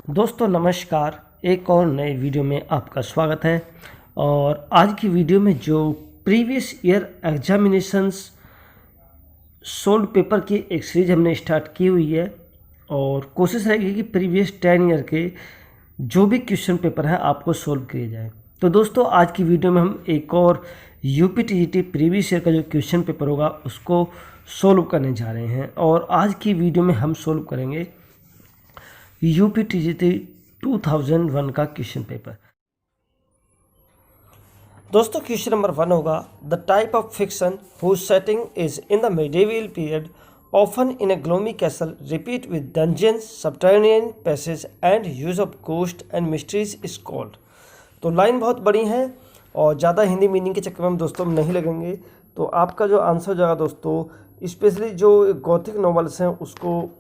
दोस्तों नमस्कार। एक और नए वीडियो में आपका स्वागत है। और आज की वीडियो में जो previous year examinations solved paper की एक सीरीज हमने स्टार्ट की हुई है और कोशिश रहेगी कि प्रीवियस 10 ईयर के जो भी क्वेश्चन पेपर है आपको सोल्व किए जाए। तो दोस्तों आज की वीडियो में हम एक और यूपीटीजीटी प्रीवियस ईयर का जो क्वेश्चन पेपर होगा उसको सोल्व करने जा रहे हैं। और आज की वीडियो में हम सोल्व करेंगे यूपीटीजीटी 2001 का क्वेश्चन पेपर। दोस्तों क्वेश्चन नंबर 1 होगा the type of fiction whose setting is in the medieval period often in a gloomy castle replete with dungeons subterranean passage and use of ghost and mysteries is called. तो line बहुत बड़ी है और ज़्यादा Hindi meaning के चक्कर में हम दोस्तों नहीं लगेंगे। तो आपका जो आंसर हो जाएगा दोस्तों, स्पेशली जो गॉथिक नॉवेल्स हैं उसको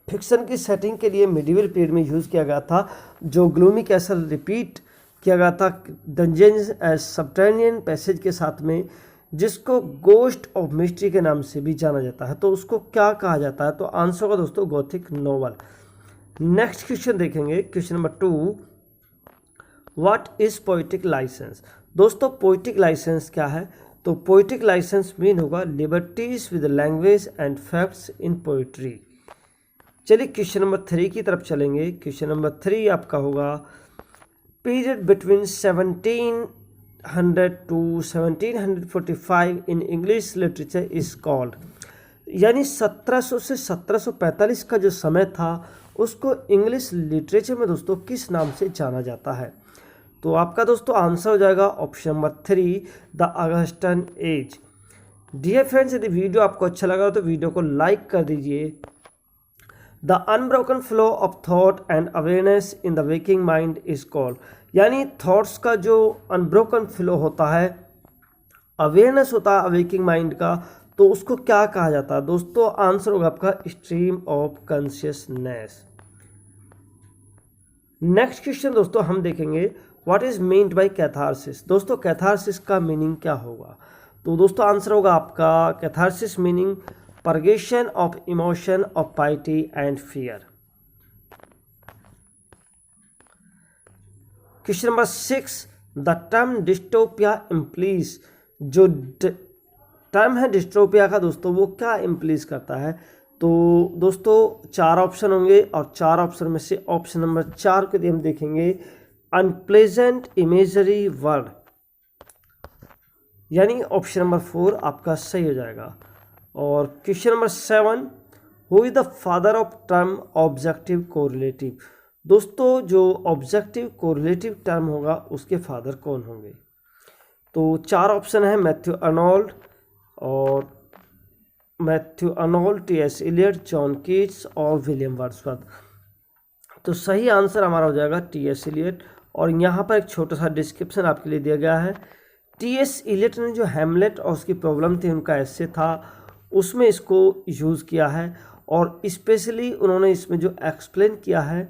फिक्शन की सेटिंग के लिए मिडिवल पीरियड में यूज़ किया गया था। जो ग्लूमी कैसल रिपीट किया गया था डंजन्स एज सबटर्नियन पैसेज के साथ में, जिसको गोस्ट ऑफ मिस्ट्री के नाम से भी जाना जाता है। तो उसको क्या कहा जाता है? तो आंसर होगा दोस्तों गॉथिक नॉवल। नेक्स्ट क्वेश्चन देखेंगे, question number 2, what is poetic licence. दोस्तों पोइटिक लाइसेंस क्या है? तो पोइटिक लाइसेंस मीन होगा liberties with language and facts in poetry. चलिए क्वेश्चन नंबर 3 की तरफ चलेंगे। क्वेश्चन नंबर 3 आपका होगा period between 1700 to 1745 in English literature is called. यानी 1700 से 1745 का जो समय था उसको इंग्लिश लिटरेचर में दोस्तों किस नाम से जाना जाता है? तो आपका दोस्तों आंसर हो जाएगा option number 3 the Augustan Age. Dear friends, यदि वीडियो आपको अच्छा लगा तो वीडियो को लाइक कर दीजिए। The unbroken flow of thought and awareness in the waking mind is called. यानी थॉट्स का जो अनब्रोकन फ्लो होता है, अवेयरनेस होता है वेकिंग माइंड का, तो उसको क्या कहा जाता है? दोस्तों आंसर होगा आपका stream of consciousness. Next question दोस्तों हम देखेंगे what is meant by catharsis. दोस्तों कैथारसिस का मीनिंग क्या होगा? तो दोस्तों आंसर होगा आपका catharsis meaning purgation of emotion of piety and fear. Question number 6, the term dystopia implies। जो टर्म है डिस्टोपिया का दोस्तों वो क्या इम्प्लीज करता है? तो दोस्तों 4 ऑप्शन होंगे और 4 ऑप्शन में से ऑप्शन नंबर 4 के लिए हम देखेंगे अनप्लेजेंट इमेजरी वर्ड, यानी ऑप्शन नंबर 4 आपका सही हो जाएगा। और question number 7, who is the father of term objective correlative. दोस्तों जो ऑब्जेक्टिव कोरिलेटिव टर्म होगा उसके फादर कौन होंगे? तो 4 ऑप्शन है मैथ्यू अर्नोल्ड और टी.एस. इलियट, जॉन कीट्स और विलियम वर्ड्सवर्थ। तो सही आंसर हमारा हो जाएगा टी.एस. इलियट। और यहाँ पर एक छोटा सा डिस्क्रिप्शन आपके लिए दिया गया है। टी.एस. इलियट ने जो हैमलेट और उसकी प्रॉब्लम थी उनका ऐसे था, उसमें इसको यूज़ किया है। और स्पेशली उन्होंने इसमें जो एक्सप्लेन किया है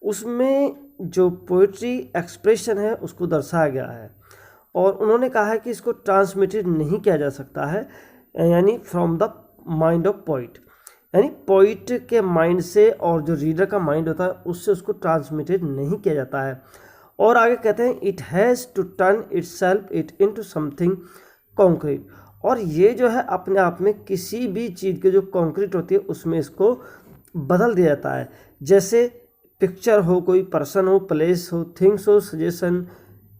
उसमें जो पोइट्री एक्सप्रेशन है उसको दर्शाया गया है। और उन्होंने कहा है कि इसको ट्रांसमिटेड नहीं किया जा सकता है, यानी from the mind of poet, यानी पोइट के माइंड से और जो रीडर का माइंड होता है उससे उसको ट्रांसमिटेड नहीं किया जाता है। और आगे कहते हैं it has to turn itself it into something concrete. और ये जो है अपने आप में किसी भी चीज़ के जो कंक्रीट होती है उसमें इसको बदल दिया जाता है। जैसे पिक्चर हो, कोई पर्सन हो, प्लेस हो, थिंग्स हो, सजेशन,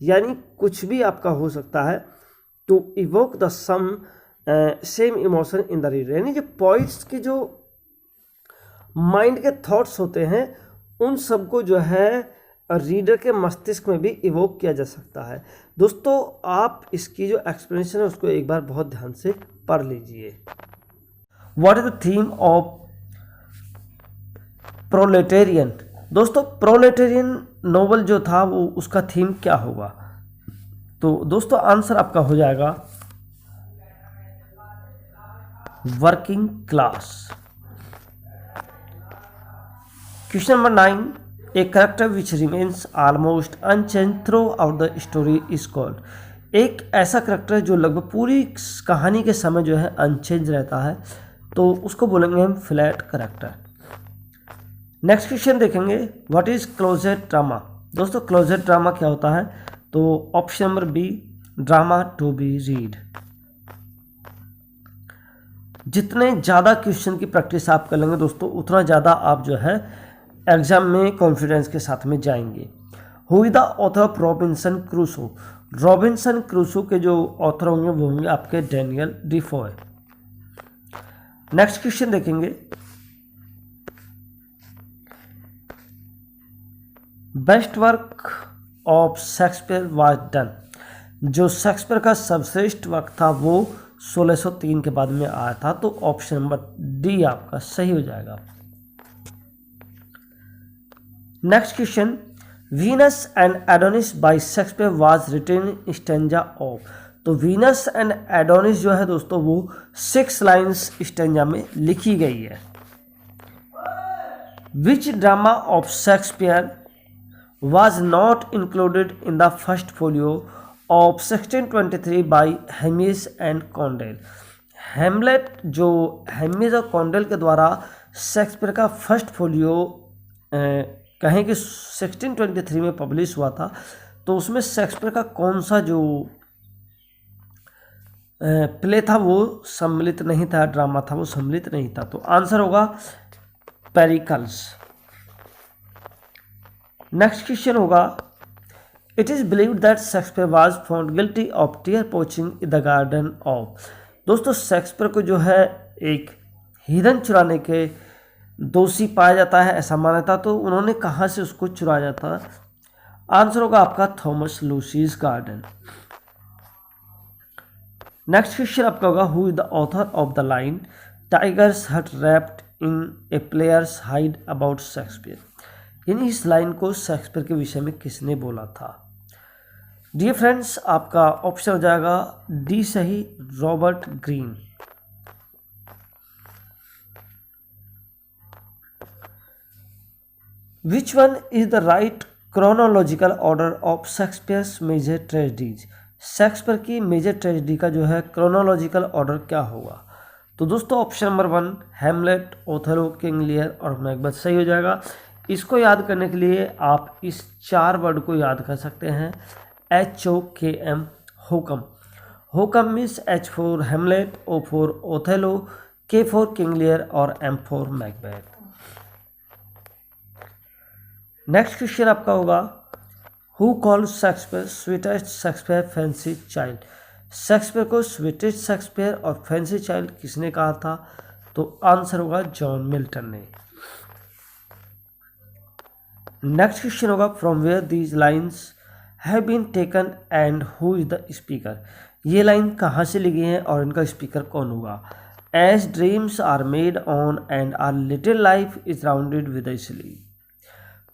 यानी कुछ भी आपका हो सकता है। To evoke the same emotion in the reader, यानी जो पॉइंट्स के जो माइंड के थॉट्स होते हैं उन सबको जो है रीडर के मस्तिष्क में भी इवोक किया जा सकता है। दोस्तों आप इसकी जो एक्सप्लेनेशन है उसको एक बार बहुत ध्यान से पढ़ लीजिए। What is the theme of proletarian. दोस्तों प्रोलेटेरियन नोवेल जो था वो उसका थीम क्या होगा? तो दोस्तों आंसर आपका हो जाएगा working class. Question number 9, A character which remains almost unchanged throughout the story is called। एक ऐसा करेक्टर जो लगभग पूरी कहानी के समय जो है अनचेंज रहता है तो उसको बोलेंगे हम फ्लैट करेक्टर। नेक्स्ट क्वेश्चन देखेंगे, व्हाट इज क्लोजेट ड्रामा। दोस्तों क्लोजेट ड्रामा क्या होता है, तो option number B, drama to be read. जितने ज़्यादा क्वेश्चन की प्रैक्टिस आप कर लेंगे दोस्तों, उतना ज़्यादा आप जो है एग्जाम में कॉन्फिडेंस के साथ में जाएंगे। Who is the author of Robinson Crusoe. Robinson Crusoe के जो ऑथर होंगे वो होंगे आपके डैनियल डिफॉय। नेक्स्ट क्वेश्चन देखेंगे, best work of Shakespeare was done. जो शेक्सपियर का सर्वश्रेष्ठ वर्क था वो 1603 के बाद में आया था, तो ऑप्शन नंबर डी आपका सही हो जाएगा। Next question, Venus and Adonis by Shakespeare was written in stanza of. तो वीनस एंड एडोनिस जो है दोस्तों वो 6 लाइन्स स्टेंजा में लिखी गई है। Which drama of Shakespeare was not included in the first folio of 1623 by Heminges and Condell. Hamlet जो हेमिस और कॉन्डेल के द्वारा शेक्सपियर का फर्स्ट फोलियो कहें कि 1623 में पब्लिश हुआ था, तो उसमें शेक्सपियर का कौन सा जो प्ले था वो सम्मिलित नहीं था, ड्रामा था वो सम्मिलित नहीं था। तो आंसर होगा पेरिकल्स। नेक्स्ट क्वेश्चन होगा, it is believed that Shakespeare was found guilty of deer poaching in the garden of. दोस्तों शेक्सपियर को जो है एक हिरन चुराने के दोषी पाया जाता है, ऐसा माना था। तो उन्होंने कहाँ से उसको चुराया था, आंसर होगा आपका Thomas Lucy's garden. Next question आपका होगा, who is the author of the line tiger's heart wrapped in a player's hide about Shakespeare. यानी इस लाइन को शेक्सपियर के विषय में किसने बोला था। डियर फ्रेंड्स, आपका ऑप्शन हो जाएगा डी सही, Robert Greene. Which one is the right chronological order of Shakespeare's major tragedies. Shakespeare की मेजर ट्रेजेडी का जो है क्रोनोलॉजिकल ऑर्डर क्या होगा। तो दोस्तों option number 1 Hamlet, Othello, King Lear और मैकबेथ सही हो जाएगा। इसको याद करने के लिए आप इस 4 वर्ड को याद कर सकते हैं, HOKM, होकम। होकम means H for Hamlet, O for Othello, K for King Lear और M for Macbeth. Next question आपका होगा, who called Shakespeare sweetest Shakespeare fancy child. Shakespeare को स्वीटेस्ट शेक्सपियर और फैंसी चाइल्ड किसने कहा था, तो आंसर होगा जॉन मिल्टन ने। नेक्स्ट क्वेश्चन होगा, from where these lines have been taken and who is the speaker. ये लाइन कहाँ से ली गई है और इनका स्पीकर कौन होगा। As dreams are made on and are little life is rounded with a sleep.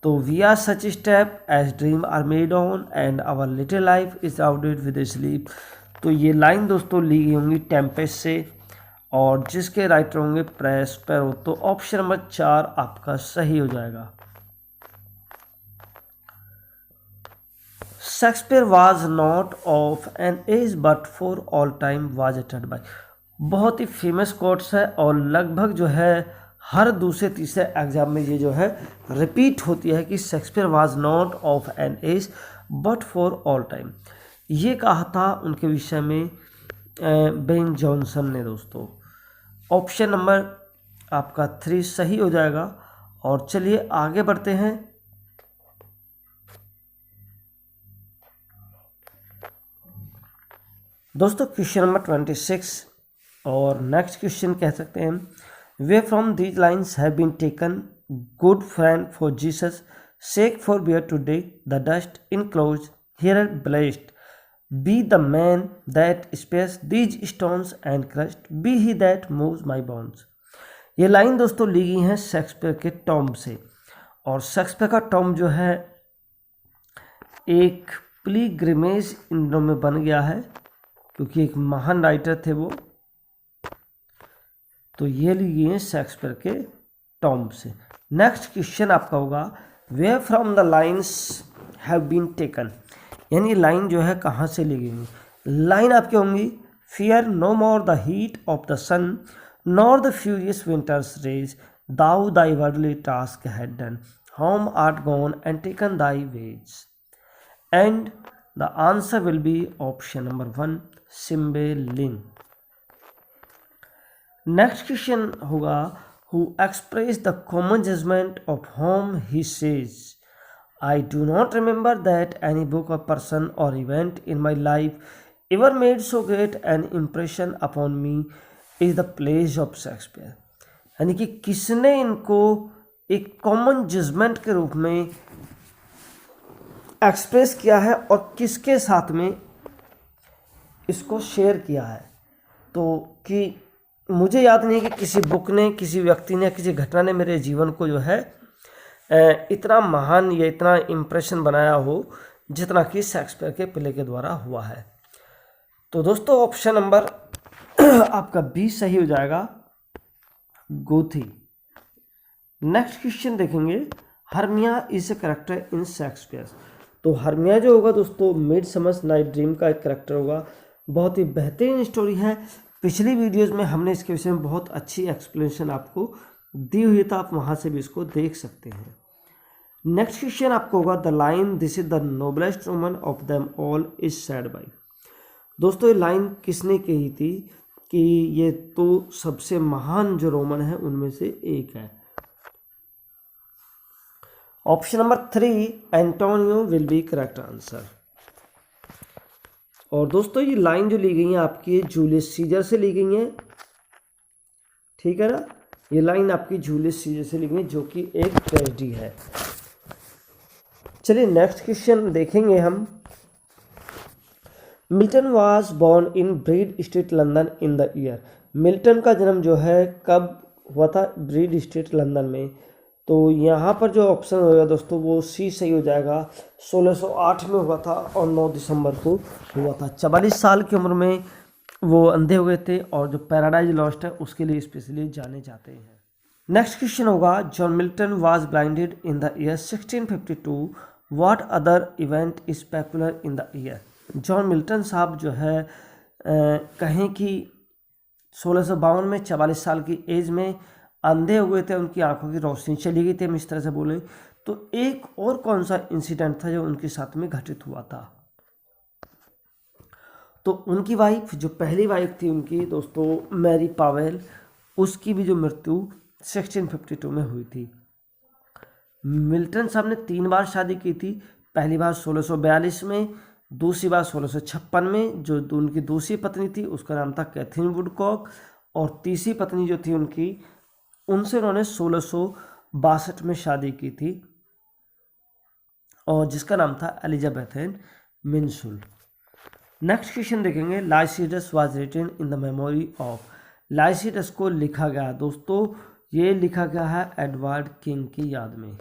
तो we are such stuff as dream are made on and our little life is rounded with a sleep. तो ये line दोस्तों ली गई होंगी Tempest से और जिसके राइटर होंगे प्रेस्पेरो। तो ऑप्शन नंबर 4 आपका सही हो जाएगा। Shakespeare was not of an age but for all time was uttered by. बहुत ही फेमस कोट्स है और लगभग जो है हर दूसरे तीसरे एग्जाम में ये जो है रिपीट होती है कि Shakespeare was not of an age but for all time. ये कहा था उनके विषय में बेन जॉनसन ने। दोस्तों ऑप्शन नंबर आपका 3 सही हो जाएगा। और चलिए आगे बढ़ते हैं। दोस्तों क्वेश्चन नंबर 26 और नेक्स्ट क्वेश्चन कह सकते हैं, where from these lines have been taken good friend for Jesus sake forbear today the dust in close here blessed be the man that spares these stones and curst be he that moves my bones. ये line दोस्तों ली गई हैं Shakespeare के Tom से और Shakespeare का Tom जो है एक पिलग्रिमेज इन दिनों में बन गया है क्योंकि एक महान राइटर थे वो। तो ये ली गई है शेक्सपियर के टॉम से। नेक्स्ट क्वेश्चन आपका होगा, where from the lines have been taken. यानी लाइन जो है कहाँ से ली गई। लाइन आपकी होंगी, fear no more the heat of the sun nor the furious winter's rage thou thy worldly task had done, home art gone and taken thy ways. And the answer will be option number 1, Cymbeline. Next question होगा, who express the common judgment of whom he says, I do not remember that any book or person or event in my life ever made so great an impression upon me is the plays of Shakespeare. यानी कि किसने इनको एक common judgement के रूप में express किया है और किसके साथ में इसको शेयर किया है। तो कि मुझे याद नहीं कि किसी बुक ने, किसी व्यक्ति ने, किसी घटना ने मेरे जीवन को जो है इतना महान या इतना इम्प्रेशन बनाया हो जितना कि शेक्सपियर के प्ले के द्वारा हुआ है। तो दोस्तों ऑप्शन नंबर आपका बी सही हो जाएगा, गोथी। नेक्स्ट क्वेश्चन देखेंगे, Hermia is a character in Shakespeare. तो हर्मिया जो होगा दोस्तों मिडसमर नाइट ड्रीम का एक करेक्टर होगा। बहुत ही बेहतरीन स्टोरी है। पिछली वीडियोस में हमने इसके विषय में बहुत अच्छी एक्सप्लेनेशन आपको दी हुई है, तो आप वहाँ से भी इसको देख सकते हैं। नेक्स्ट क्वेश्चन आपको होगा, the line this is the noblest woman of them all is said bye. दोस्तों ये लाइन किसने कही थी कि ये तो सबसे महान जो रोमन है उनमें से एक है। Option number 3, Antonio will be correct answer. और दोस्तों ये लाइन जो ली गई है आपकी जूलियस सीजर से ली गई है, ठीक है ना। ये लाइन आपकी जूलियस सीजर से ली गई है जो कि एक ट्रेजेडी है। चलिए नेक्स्ट क्वेश्चन देखेंगे हम। Milton was born in Bread Street London in the year. Milton का जन्म जो है कब हुआ था? ब्रीड स्ट्रीट लंदन में। तो यहाँ पर जो ऑप्शन होगा दोस्तों वो सी सही हो जाएगा। 1608 में हुआ था और 9 दिसंबर को हुआ था। 44 साल की उम्र में वो अंधे हो गए थे और जो पैराडाइज लॉस्ट है उसके लिए स्पेशली जाने जाते हैं। नेक्स्ट क्वेश्चन होगा, John Milton was blinded in the year 1652, what other event is popular in the year. John Milton साहब जो है कहें कि 1652 में 44 साल की एज में अंधे हो गए थे, उनकी आंखों की रोशनी चली गई थी, हम इस तरह से बोले। तो एक और कौन सा इंसिडेंट था जो उनके साथ में घटित हुआ था? तो उनकी वाइफ, जो पहली वाइफ थी उनकी दोस्तों मैरी पावेल, उसकी भी जो मृत्यु 1652 में हुई थी। मिल्टन साहब ने 3 बार शादी की थी। पहली बार 1642 में, दूसरी बार 1656 में। जो उनकी दूसरी पत्नी थी उसका नाम था कैथरीन वुडकॉक, और तीसरी पत्नी जो थी उनकी, उनसे उन्होंने 1662 में शादी की थी और जिसका नाम था एलिजाबेथन मिन्सुल। नेक्स्ट क्वेश्चन देखेंगे, Lycidas was written in the memory of. Lycidas को लिखा गया दोस्तों, ये लिखा गया है एडवर्ड किंग की याद में।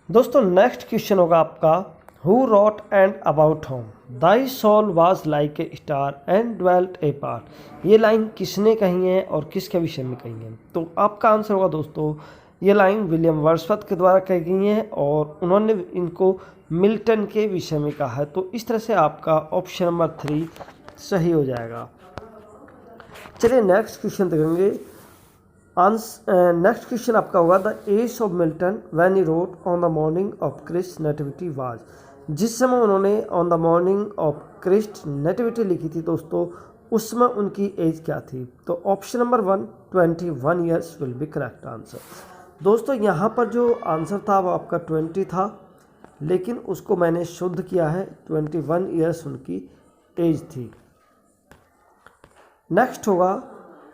दोस्तों नेक्स्ट क्वेश्चन होगा आपका, who wrote and about whom, thy soul was like a star and dwelt apart. ये लाइन किसने कही है और किसके विषय में कही है? तो आपका आंसर होगा दोस्तों, ये लाइन विलियम वर्ड्सवर्थ के द्वारा कही गई है और उन्होंने इनको मिल्टन के विषय में कहा है। तो इस तरह से आपका ऑप्शन नंबर 3 सही हो जाएगा। चलिए नेक्स्ट क्वेश्चन देखेंगे। नेक्स्ट क्वेश्चन आपका होगा, the age of Milton when he wrote on the morning of Christ nativity was. जिस समय उन्होंने on the morning of Christ nativity लिखी थी दोस्तों, उस समय उनकी एज क्या थी? तो option number 1, 21 years will be correct answer. दोस्तों यहाँ पर जो आंसर था वो आपका 20 था, लेकिन उसको मैंने शुद्ध किया है, 21 ईयर्स उनकी एज थी। नेक्स्ट होगा,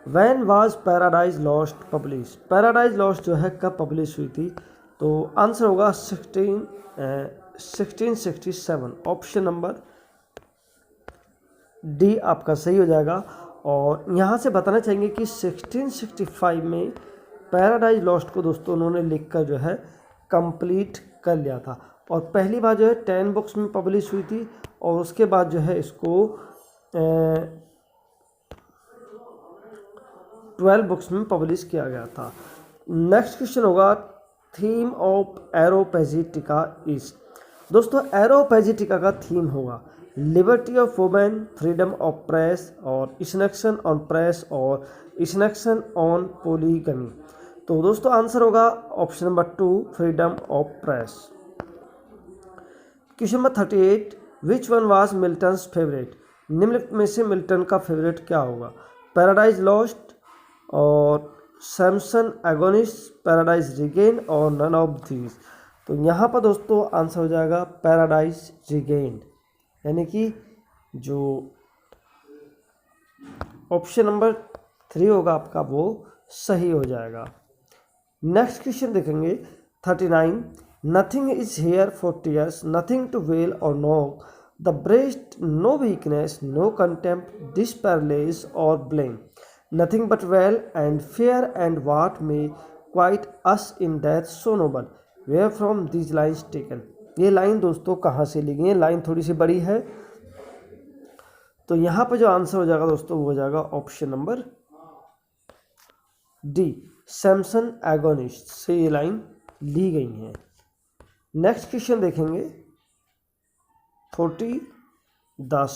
when was paradise lost publish. Paradise lost जो है कब पब्लिश हुई थी? तो आंसर होगा 1667। ऑप्शन नंबर डी आपका सही हो जाएगा। और यहाँ से बताना चाहेंगे कि 1665 में पैराडाइज लॉस्ट को दोस्तों उन्होंने लिखकर जो है कंप्लीट कर लिया था। और पहली बार जो है 10 बुक्स में पब्लिश हुई थी और उसके बाद जो है इसको 12 बुक्स में पब्लिश किया गया था। नेक्स्ट क्वेश्चन होगा, थीम ऑफ एरोपैजिटिका इज। दोस्तों एरोपैजिटिका का थीम होगा, liberty of women, freedom of press और इनएक्शन ऑन प्रेस और इनएक्शन ऑन पोलीगमी। तो दोस्तों आंसर होगा option number 2, freedom of press. Question number 38, which one was Milton's favourite? निम्नलिखित में से मिल्टन का फेवरेट क्या होगा? पैराडाइज लॉस्ट और सैमसन एगोनिस्ट, पैराडाइज रिगेन और नन ऑफ दीज। तो यहाँ पर दोस्तों आंसर हो जाएगा पैराडाइज रिगेन, यानी कि जो ऑप्शन नंबर 3 होगा आपका वो सही हो जाएगा। नेक्स्ट क्वेश्चन देखेंगे 39, nothing is here for tears, nothing to wail or knock the breast, no weakness, no contempt, dispraise or blame, nothing but well and fair and what may quiet us in death so noble, where from these lines taken. ये line दोस्तों कहाँ से ली गई है? Line थोड़ी सी बड़ी है, तो यहाँ पर जो आंसर हो जाएगा दोस्तों वो हो जाएगा option number D, Samson agonist से ये लाइन ली गई है। नेक्स्ट क्वेश्चन देखेंगे 40, the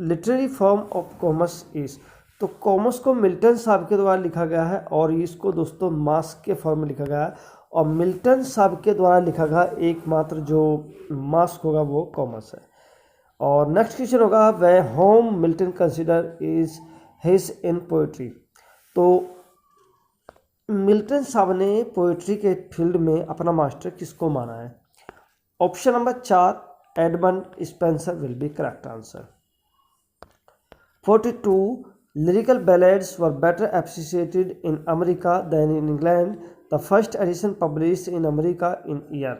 literary form of commerce is. तो कॉमर्स को मिल्टन साहब के द्वारा लिखा गया है और इसको दोस्तों मास्क के फॉर्म में लिखा गया है, और मिल्टन साहब के द्वारा लिखा गया एकमात्र जो मास्क होगा वो कॉमर्स है। और नेक्स्ट क्वेश्चन होगा way whom Milton consider is his in poetry. तो मिल्टन साहब ने पोएट्री के फील्ड में अपना मास्टर किसको माना है? Option number 4, Edmund Spenser will be correct answer. 42, lyrical ballads were better appreciated in America than in England. The first edition published in America in year।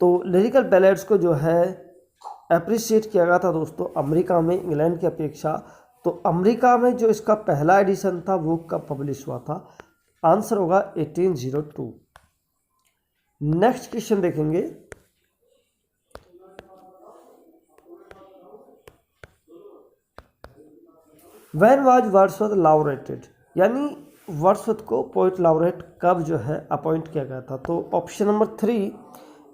तो लिरिकल बैलेड्स को जो है अप्रिशिएट किया गया था दोस्तों अमेरिका में इंग्लैंड की अपेक्षा। तो अमेरिका में जो इसका पहला एडिशन था वो कब पब्लिश हुआ था? आंसर होगा 1802। नेक्स्ट क्वेश्चन देखेंगे व्हेन वाज वर्ड्सवर्थ लॉरेटेड, यानी वर्ड्सवर्थ को पोइट लॉरेट कब जो है अपॉइंट किया गया था? तो ऑप्शन नंबर 3,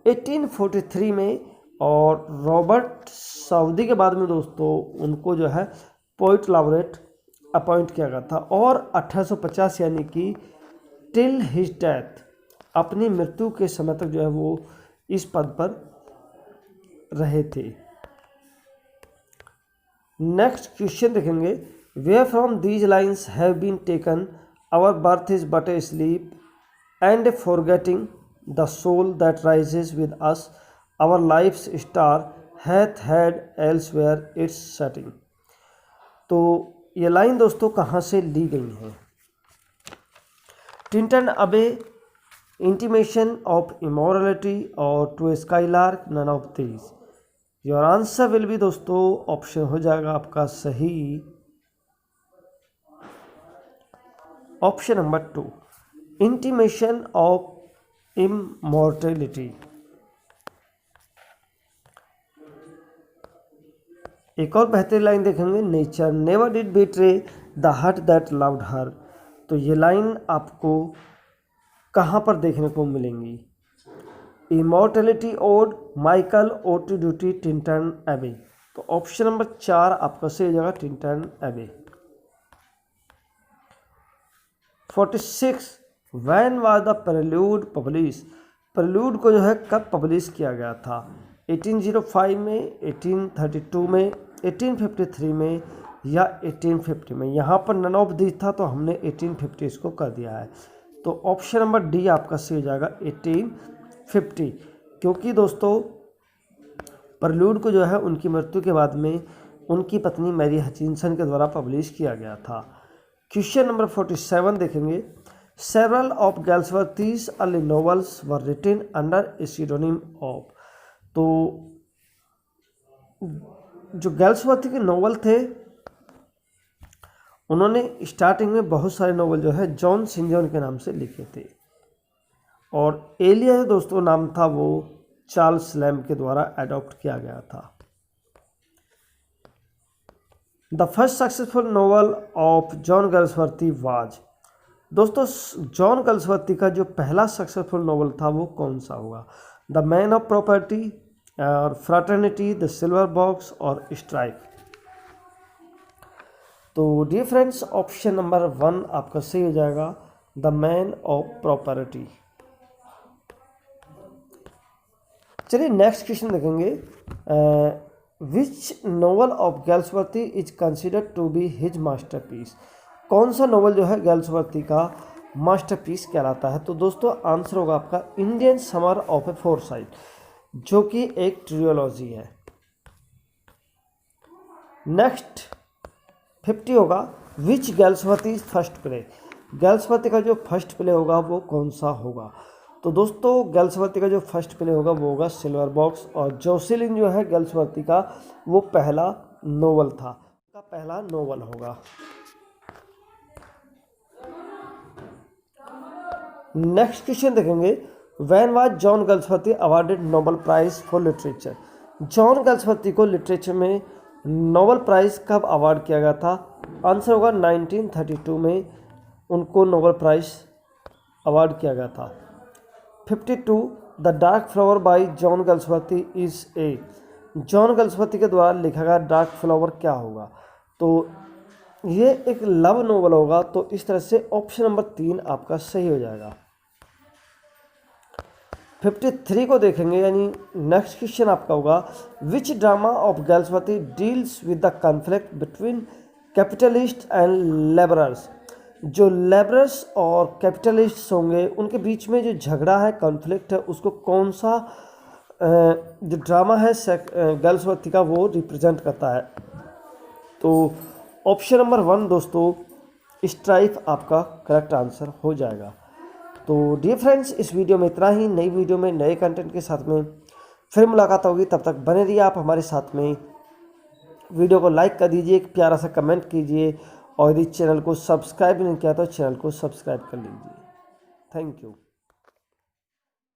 1843 में, और रॉबर्ट साउदी के बाद में दोस्तों उनको जो है पोइट लॉरेट अपॉइंट किया गया था, और 1850 यानी कि टिल हिज डेथ, अपनी मृत्यु के समय तक जो है वो इस पद पर रहे थे। नेक्स्ट क्वेश्चन देखेंगे where from these lines have been taken our birth is but a sleep and forgetting the soul that rises with us our life's star hath had elsewhere its setting. तो ये line दोस्तों कहाँ से ली गई हैं? Tintern Abbey, intimation of immorality और to skylark, none of these. Your answer will be दोस्तों ऑप्शन हो जाएगा आपका सही option number 2, intimation of immortality. एक और बेहतरीन लाइन देखेंगे nature never did betray the heart that loved her. तो ये लाइन आपको कहाँ पर देखने को मिलेंगी? Immortality ode, Michael ode to duty, Tintern Abbey. तो ऑप्शन नंबर 4 आपका सही हो जाएगा टिंटन एबे। 46 when was the prelude publish. Prelude को जो है कब पब्लिश किया गया था? 1805 में, 1832 में, 1853 में या 1850 में? यहाँ पर नन ऑफ दीज था तो हमने 1850 इसको कर दिया है। तो ऑप्शन नंबर डी आपका सही हो जाएगा 1850, क्योंकि दोस्तों प्रेल्यूड को जो है उनकी मृत्यु के बाद में उनकी पत्नी मैरी हचिनसन के द्वारा पब्लिश किया गया था। क्वेश्चन नंबर 47 देखेंगे several of Galsworthy's early novels were written under a pseudonym of. तो जो गेल्सवर्थी के नॉवल थे उन्होंने स्टार्टिंग में बहुत सारे नॉवल जो है जॉन सिंजॉन के नाम से लिखे थे, और एलिया दोस्तों नाम था वो चार्ल्स लैम्ब के द्वारा अडॉप्ट किया गया था। The first successful novel of John Galsworthy was. दोस्तों जॉन गेल्सवर्थी का जो पहला सक्सेसफुल नॉवल था वो कौन सा होगा? द मैन ऑफ प्रॉपर्टी, और फ्राटर्निटी, द सिल्वर बॉक्स और स्ट्राइक। तो डियर फ्रेंड्स, ऑप्शन नंबर 1 आपका सही हो जाएगा, द मैन ऑफ प्रॉपर्टी। चलिए नेक्स्ट क्वेश्चन देखेंगे। Which novel of Galsworthy is considered to be his masterpiece. कौन सा नोवेल जो है गैल्सवर्दी का मास्टरपीस कहलाता है? तो दोस्तों आंसर होगा आपका Indian summer of A foresight, जो कि एक ट्रियोलॉजी है। नेक्स्ट 50 होगा, विच गैल्सवर्दी फर्स्ट प्ले। गैल्सवर्दी का जो फर्स्ट प्ले होगा वो कौन सा होगा? तो दोस्तों गैल्सवर्दी का जो फर्स्ट प्ले होगा वो होगा सिल्वर बॉक्स, और जोसेलिन जो है गैल्सवर्दी का वो पहला नोवेल था, का पहला नोवेल होगा। नेक्स्ट क्वेश्चन देखेंगे, when was John Galsworthy awarded Nobel Prize for literature. John Galsworthy को लिटरेचर में नोबेल प्राइज कब अवार्ड किया गया था? आंसर होगा 1932 में उनको नोबेल प्राइज अवार्ड किया गया था। 52, the dark flower by John Galsworthy is a. John Galsworthy के द्वारा लिखा गया डार्क फ्लावर क्या होगा? तो ये एक लव नोवेल होगा। तो इस तरह से ऑप्शन नंबर 3 आपका सही हो जाएगा। 53 को देखेंगे, यानी नेक्स्ट क्वेश्चन आपका होगा, which drama of Galsworthy deals with the conflict between capitalist and labourers. जो लेबरर्स और कैपिटलिस्ट होंगे उनके बीच में जो झगड़ा है, कॉन्फ्लिक्ट है, उसको कौन सा जो ड्रामा है गैल्सवर्दी का वो रिप्रेजेंट करता है? तो ऑप्शन नंबर 1 दोस्तों स्ट्राइक आपका करेक्ट आंसर हो जाएगा। तो डियर फ्रेंड्स, इस वीडियो में इतना ही। नई वीडियो में नए कंटेंट के साथ में फिर मुलाकात होगी, तब तक बने रहिए आप हमारे साथ में। वीडियो को लाइक कर दीजिए, एक प्यारा सा कमेंट कीजिए, और यदि चैनल को सब्सक्राइब नहीं किया तो चैनल को सब्सक्राइब कर लीजिए। Thank you.